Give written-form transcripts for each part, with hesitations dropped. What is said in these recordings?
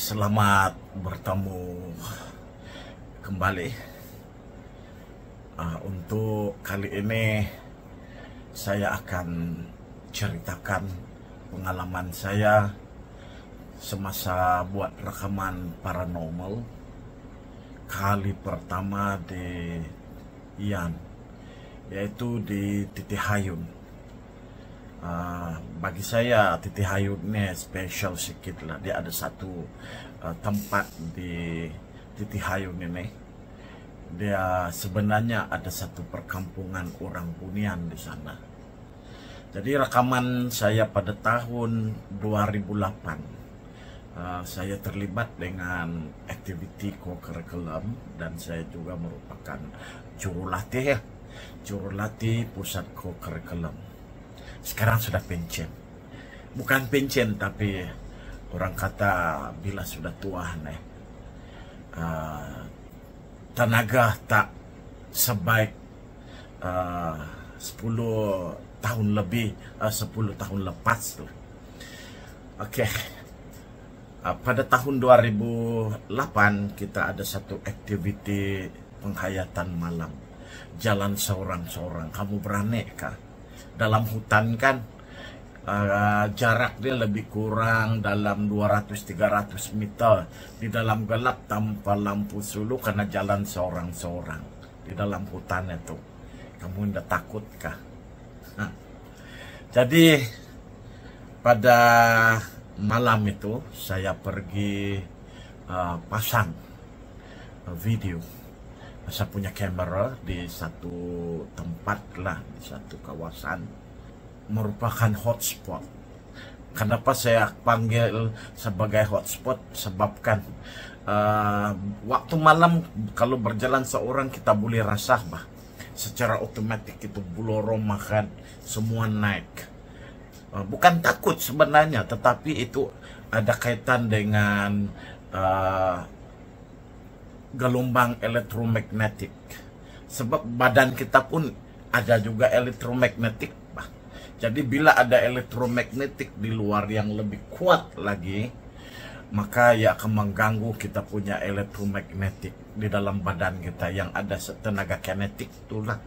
Selamat bertemu kembali. Untuk kali ini saya akan ceritakan pengalaman saya semasa buat rekaman paranormal kali pertama di Ian, yaitu di Titihayun. Bagi saya Titihayun ini spesial sedikit lah. Dia ada satu tempat di Titihayun ini. Dia sebenarnya ada satu perkampungan orang Bunian di sana. Jadi rekaman saya pada tahun 2008. Saya terlibat dengan aktiviti co-curriculum dan saya juga merupakan jurulatih pusat co-curriculum. Sekarang sudah pensiun. Bukan pensiun, tapi orang kata bila sudah tua nih, tenaga tak sebaik 10 tahun lebih, 10 tahun lepas tuh. Oke. Pada tahun 2008 kita ada satu aktiviti penghayatan malam. Jalan seorang-seorang. Kamu berani kah? Dalam hutan kan jarak dia lebih kurang dalam 200-300 meter. Di dalam gelap tanpa lampu sulu karena jalan seorang-seorang di dalam hutan itu. Kamu tidak takut kah? Jadi pada malam itu saya pergi pasang video. Saya punya kamera di satu tempat lah, di satu kawasan, merupakan hotspot. Kenapa saya panggil sebagai hotspot? Sebabkan waktu malam kalau berjalan seorang kita boleh rasa secara otomatis itu bulu roma makan semua naik. Bukan takut sebenarnya, tetapi itu ada kaitan dengan gelombang elektromagnetik. Sebab badan kita pun ada juga elektromagnetik. Jadi bila ada elektromagnetik di luar yang lebih kuat lagi, maka ia akan mengganggu kita punya elektromagnetik di dalam badan kita yang ada tenaga kinetik itulah.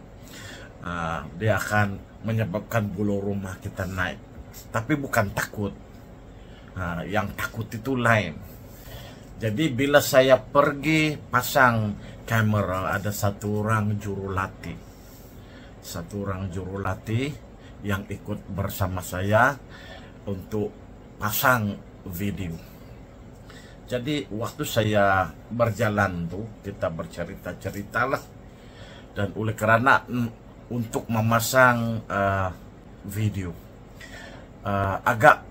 Dia akan menyebabkan bulu rumah kita naik. Tapi bukan takut. Yang takut itu lain. Jadi bila saya pergi pasang kamera, ada satu orang jurulatih. Satu orang jurulatih yang ikut bersama saya untuk pasang video. Jadi waktu saya berjalan tuh, kita bercerita-cerita lah. Dan oleh karena untuk memasang video agak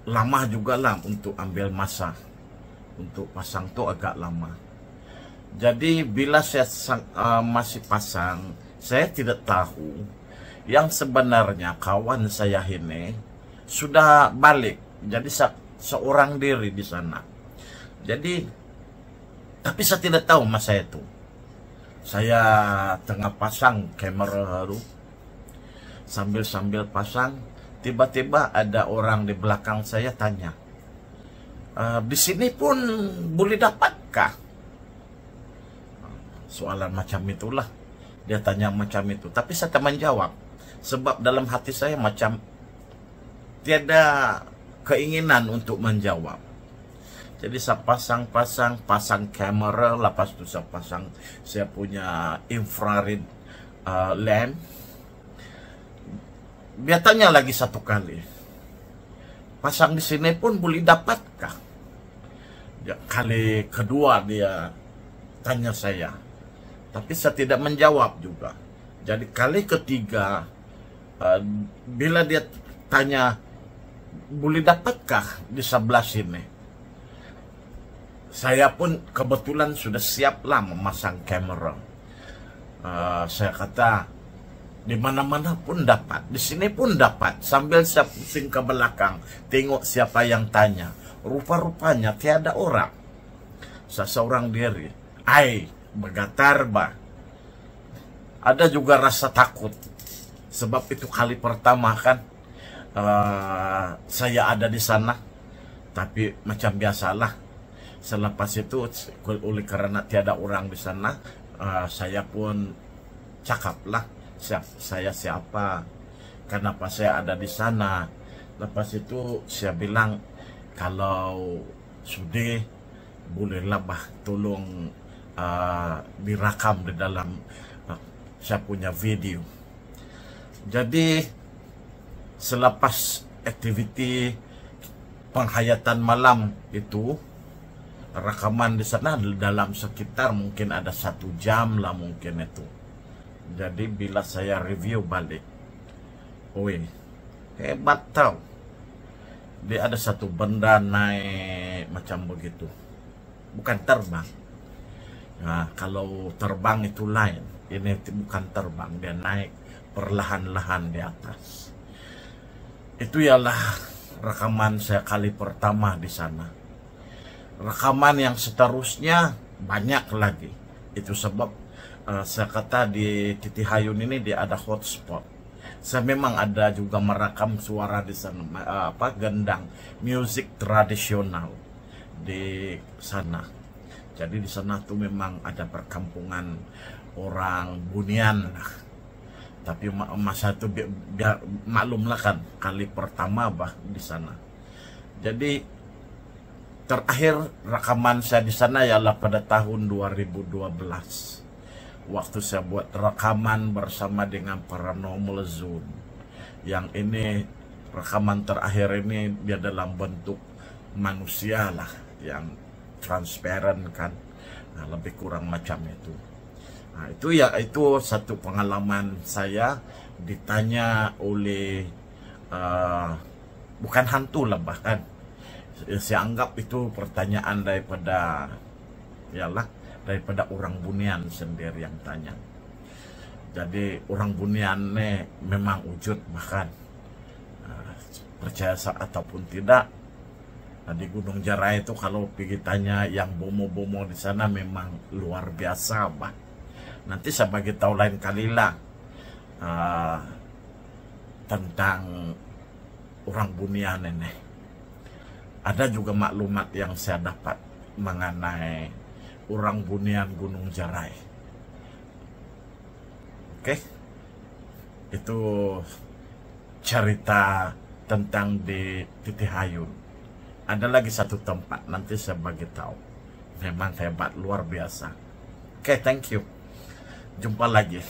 lama juga lah untuk ambil masa. Untuk pasang tuh agak lama. Jadi bila saya masih pasang, saya tidak tahu yang sebenarnya kawan saya ini sudah balik. Jadi seorang diri di sana. Jadi tapi saya tidak tahu masa itu. Saya tengah pasang kamera baru. Sambil pasang, tiba-tiba ada orang di belakang saya tanya, di sini pun boleh dapatkah? Soalan macam itulah. Dia tanya macam itu. Tapi saya tak menjawab. Sebab dalam hati saya macam tiada keinginan untuk menjawab. Jadi saya pasang kamera. Lepas itu saya punya infrared lamp. Dia tanya lagi satu kali. Pasang di sini pun boleh dapatkah? Kali kedua dia tanya saya, tapi saya tidak menjawab juga. Jadi kali ketiga, bila dia tanya boleh dapatkah di sebelah sini, saya pun kebetulan sudah siap lah memasang kamera. Saya kata di mana-mana pun dapat, di sini pun dapat. Sambil saya pusing ke belakang, tengok siapa yang tanya. Rupa-rupanya tiada orang. Seseorang diri. Bergetar Ada juga rasa takut. Sebab itu kali pertama kan saya ada di sana. Tapi macam biasalah, selepas itu oleh karena tiada orang di sana, saya pun cakaplah saya siapa, kenapa saya ada di sana. Lepas itu saya bilang, kalau sudah bolehlah tolong direkam di dalam saya punya video. Jadi selepas aktiviti penghayatan malam itu, rekaman di sana dalam sekitar mungkin ada 1 jam lah mungkin itu. Jadi bila saya review balik, wih, hebat tau. Dia ada satu benda naik macam begitu, bukan terbang. Nah, kalau terbang itu lain, ini bukan terbang, dia naik perlahan-lahan di atas. Itu ialah rekaman saya kali pertama di sana. Rekaman yang seterusnya banyak lagi. Itu sebab saya kata di Titihayun ini dia ada hotspot. Saya memang ada juga merekam suara di sana, gendang, musik tradisional di sana. Jadi di sana tuh memang ada perkampungan orang Bunian lah. Tapi masa itu biar maklumlah kan, kali pertama di sana. Jadi terakhir rekaman saya di sana ialah pada tahun 2012. Waktu saya buat rekaman bersama dengan Paranormal Zone. Yang ini rekaman terakhir ini dia dalam bentuk manusia lah, yang transparent kan. Nah, lebih kurang macam itu. Nah, itu satu pengalaman saya ditanya oleh bukan hantu lah, bahkan saya anggap itu pertanyaan daripada orang Bunian sendiri yang tanya. Jadi orang Bunian memang wujud, bahkan percaya ataupun tidak, di Gunung Jarai itu kalau pergi tanya yang bomo-bomo di sana memang luar biasa, Nanti saya bagi tahu lain kali lah tentang orang Bunian ini. Ada juga maklumat yang saya dapat mengenai orang Bunian Gunung Jarai. Oke, itu cerita tentang di Titihayun. Ada lagi satu tempat, nanti saya bagi tahu. Memang hebat, luar biasa. Oke, thank you. Jumpa lagi.